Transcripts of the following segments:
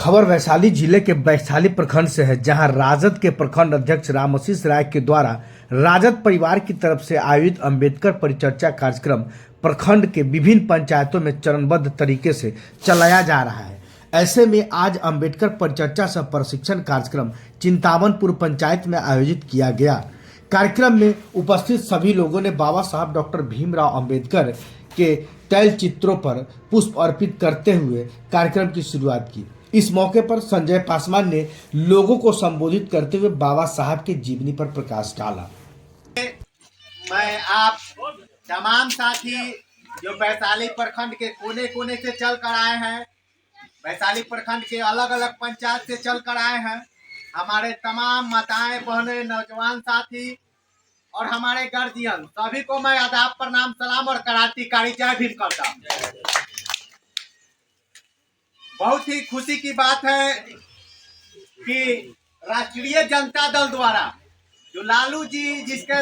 खबर वैशाली जिले के वैशाली प्रखंड से है, जहां राजद के प्रखंड अध्यक्ष रामाशीष राय के द्वारा राजद परिवार की तरफ से आयोजित अंबेडकर परिचर्चा कार्यक्रम प्रखंड के विभिन्न पंचायतों में चरणबद्ध तरीके से चलाया जा रहा है। ऐसे में आज अंबेडकर परिचर्चा सह प्रशिक्षण कार्यक्रम चिंतामनपुर पंचायत में आयोजित किया गया। कार्यक्रम में उपस्थित सभी लोगों ने बाबा साहब डॉक्टर भीमराव अंबेडकर के तैल चित्रों पर पुष्प अर्पित करते हुए कार्यक्रम की शुरुआत की। इस मौके पर संजय पासवान ने लोगों को संबोधित करते हुए बाबा साहब के जीवनी पर प्रकाश डाला। मैं आप तमाम साथी जो वैशाली प्रखंड के कोने कोने से चल कर आए हैं, वैशाली प्रखंड के अलग अलग पंचायत से चल कर आए हैं, हमारे तमाम माताएं बहनें नौजवान साथी और हमारे गार्जियन सभी को मैं आदाब प्रणाम सलाम और क्रांतिकारी जय भीम करता हूं। बहुत ही खुशी की बात है कि राष्ट्रीय जनता दल द्वारा जो लालू जी जिसके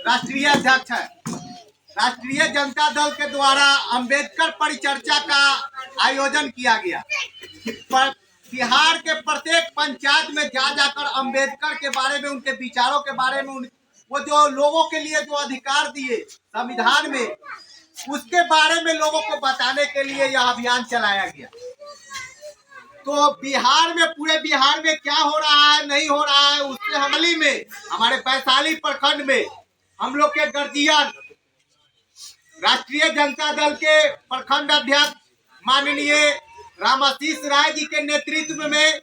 राष्ट्रीय अध्यक्ष है, राष्ट्रीय जनता दल के द्वारा अंबेडकर परिचर्चा का आयोजन किया गया। बिहार के प्रत्येक पंचायत में जा जाकर अंबेडकर के बारे में, उनके विचारों के बारे में, वो जो लोगों के लिए जो अधिकार दिए संविधान में, उसके बारे में लोगों को बताने के लिए यह अभियान चलाया गया। तो बिहार में, पूरे बिहार में क्या हो रहा है नहीं हो रहा है, उससे हाल ही में हमारे वैशाली प्रखंड में हम लोग के गार्जियन राष्ट्रीय जनता दल के प्रखंड अध्यक्ष माननीय रामाशीष राय जी के नेतृत्व में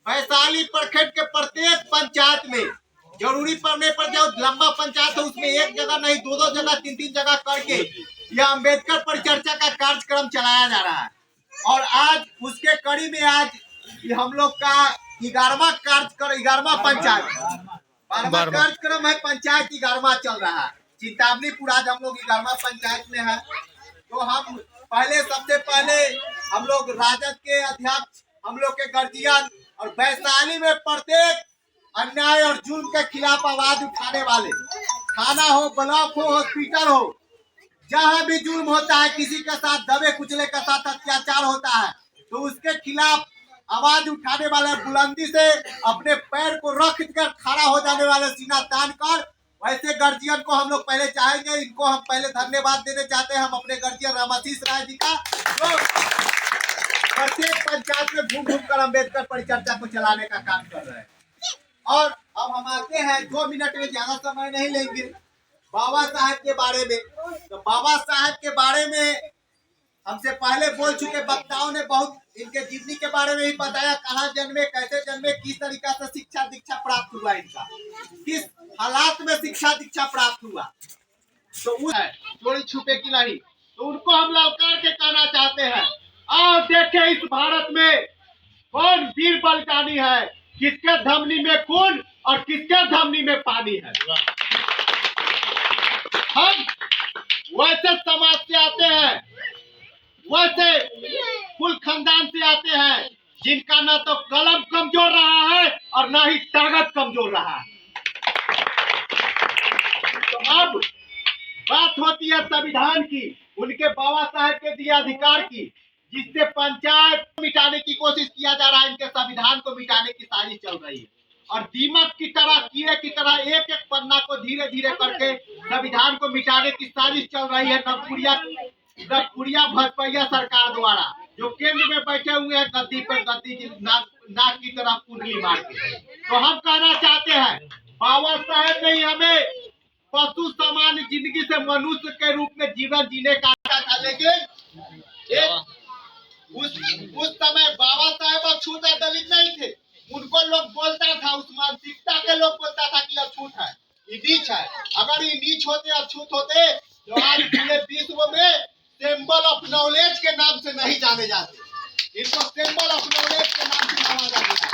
वैशाली प्रखंड के प्रत्येक पंचायत में जरूरी पड़ने पर जो लंबा पंचायत है उसमें एक जगह नहीं, दो जगह, तीन जगह करके यह अंबेडकर परिचर्चा का कार्यक्रम चलाया जा रहा है। और आज उसके कड़ी में आज हम लोग का 11वां पंचायत 12वां कार्यक्रम है, पंचायत 11वां चल रहा है। चिंतामणीपुर आज हम लोग 11वां पंचायत में है। तो हम सबसे पहले हम लोग राजद के अध्यक्ष, हम लोग के गार्जियन और वैशाली में प्रत्येक अन्याय और जुल्म के खिलाफ आवाज उठाने वाले, थाना हो, ब्लॉक हो, हॉस्पिटल हो, जहाँ भी जुल्म होता है, किसी के साथ दबे कुचले के साथ अत्याचार होता है, तो उसके खिलाफ आवाज उठाने वाले, बुलंदी से अपने पैर को रख कर खड़ा हो जाने वाले, सीना तान कर, वैसे गार्जियन को हम लोग पहले चाहेंगे। इनको हम पहले धन्यवाद देने चाहते हैं, हम अपने गार्जियन रामाशीष राय जी का, जो प्रत्येक पंचायत में घूम घूम कर अम्बेडकर परिचर्चा को चलाने का काम कर रहे हैं। और अब हम आते हैं, 2 मिनट में, ज्यादा समय नहीं लेंगे, बाबा साहब के बारे में। तो बाबा साहब के बारे में हमसे पहले बोल चुके वक्ताओं ने बहुत इनके जीवनी के बारे में ही बताया, कहाँ जन्मे, कैसे जन्मे, किस तरीका से शिक्षा दीक्षा प्राप्त हुआ, इनका किस हालात में शिक्षा दीक्षा प्राप्त हुआ। तो उस चोरी छुपे की नहीं, तो उनको हम ललकार के कहना चाहते हैं, और देखे इस भारत में कौन वीर बलिदानी है, किसके धमनी में खून और किसके धमनी में पानी है। हम वैसे समाज से आते हैं, वैसे कुल खानदान से आते हैं, जिनका ना तो कलम कमजोर रहा है और ना ही ताकत कमजोर रहा है। तो अब बात होती है संविधान की, उनके बाबा साहब के दिए अधिकार की, जिससे पंचायत मिटाने की कोशिश किया जा रहा है, इनके संविधान को मिटाने की साजिश चल रही है। और दीमक की तरह, कीड़े की तरह एक एक पन्ना को धीरे धीरे करके संविधान को मिटाने की साजिश चल रही है नवपुरिया भजपैया सरकार द्वारा, जो केंद्र में बैठे हुए हैं गद्दी पर गद्दी की नाक की तरह कुंडली मार के। तो हम कहना चाहते हैं, बाबा साहब ने हमें पशु समान जिंदगी से मनुष्य के रूप में जीवन जीने का था, लेकिन उस समय बाबा साहब अछूत है, दलित नहीं थे। उनको लोग बोलता था, उस मानसिकता के लोग बोलता था कि अछूत है, ये नीच है। अगर ये नीच होते, अछूत होते, तो आज पूरे विश्व में सिंबल ऑफ नॉलेज के नाम से नहीं जाने जाते। इनको सिंबल ऑफ नॉलेज के नाम से जाना जाता है।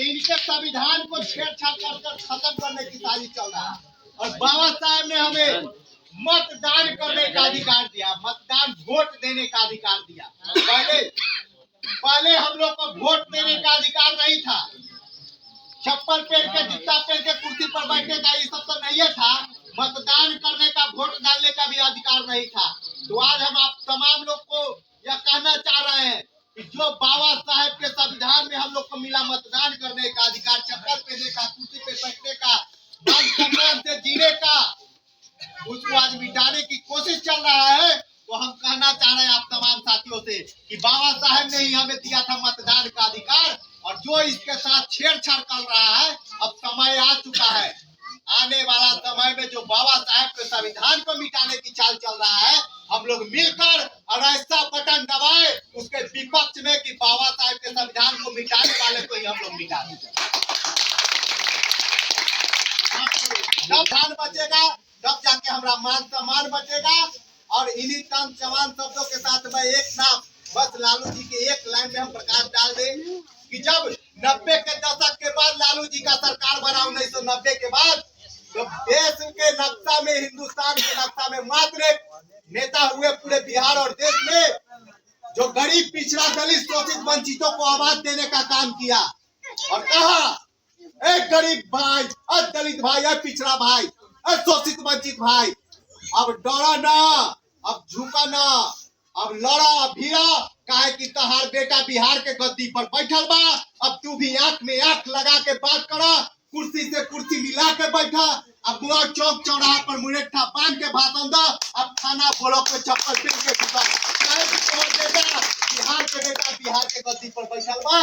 इनके संविधान को छेड़छाड़ कर खत्म करने की साजिश चल रहा है। और बाबा साहब ने हमें मतदान करने का अधिकार दिया, मतदान वोट देने का अधिकार दिया। पहले हम लोग को वोट देने का अधिकार नहीं था, चप्पल पहन के, जूता पहन के कुर्सी पर बैठने का ये सब तो नहीं था। मतदान करने का, वोट डालने का भी अधिकार नहीं था। तो आज हम आप तमाम लोग को यह कहना चाह रहे हैं कि जो बाबा साहेब के संविधान में हम लोग को मिला मतदान करने का अधिकार, चप्पल पहनने का, कुर्सी पे बैठने का, मान सम्मान से जीने का, उसको आज मिटाने की कोशिश चल रहा है। तो हम कहना चाह रहे हैं आप तमाम साथियों से कि बाबा साहेब ने ही हमें दिया था मतदान का अधिकार, और जो इसके साथ छेड़छाड़ कर रहा है, अब समय आ चुका है। आने वाला समय में जो बाबा साहेब के संविधान को मिटाने की चाल चल रहा है, हम लोग मिलकर और ऐसा बटन दबाए उसके विपक्ष में कि बाबा साहेब के संविधान को मिटाने वाले को ही हम लोग मिटा दें। जब ध्यान बचेगा तब जाके हमारा मान सम्मान बचेगा। और इन्हीं तन जवान शब्दों के साथ मैं एक नाम बस लालू जी के एक लाइन में हम प्रकाश डाल दें कि जब 90 के दशक के बाद लालू जी का सरकार बना 1990 के बाद, तो देश के नक्शा में, हिंदुस्तान के नक्शा में मात्र एक नेता हुए पूरे बिहार और देश में, जो गरीब, पिछड़ा, दलित, शोषित, वंचितों को आवाज देने का काम किया और कहा एक गरीब भाई, दलित भाई, पिछड़ा भाई, शोषित वंचित भाई, अब डरा ना, अब झुका ना, अब लड़ा भिड़ा, काहे कि तहार बेटा बिहार के गद्दी पर बैठल बा। अब तू भी आंख में आंख लगा के बात करा, कुर्सी से कुर्सी मिला के बैठा, अब बुआ चौक चौराहा पर मुरेठा बांध के भाषण दो, अब थाना ब्लॉक में चप्पल पहन के घुसा। काहे कि तोहर बेटा बिहार के बेटा बिहार के गद्दी पर बैठल बा।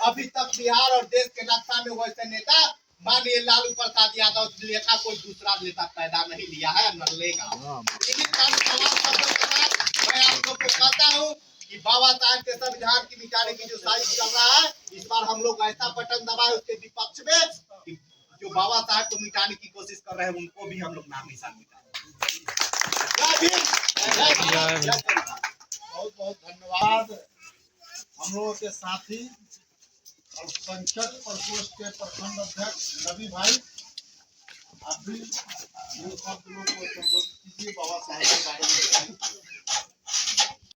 अभी तक बिहार और देश के नक्शा में वैसे नेता माननीय लालू प्रसाद यादव लेखा कोई दूसरा नेता पैदा नहीं लिया है, न लेगा। इन्हीं मैं आप लोग को कहता हूँ कि बाबा साहब के संविधान की मिटाने की जो साजिश चल रहा है, इस बार हम लोग ऐसा बटन दबाए उसके विपक्ष में कि जो बाबा साहब को मिटाने की कोशिश कर रहे हैं उनको भी हम लोग नाम निशान मिटाएं। बहुत बहुत धन्यवाद हम लोगों के साथी अल्पसंख्यक प्रकोष्ठ के प्रखंड अध्यक्ष रवि भाई। आप भी इन सब लोगों को संबोधित कीजिए बाबा साहब के बारे में।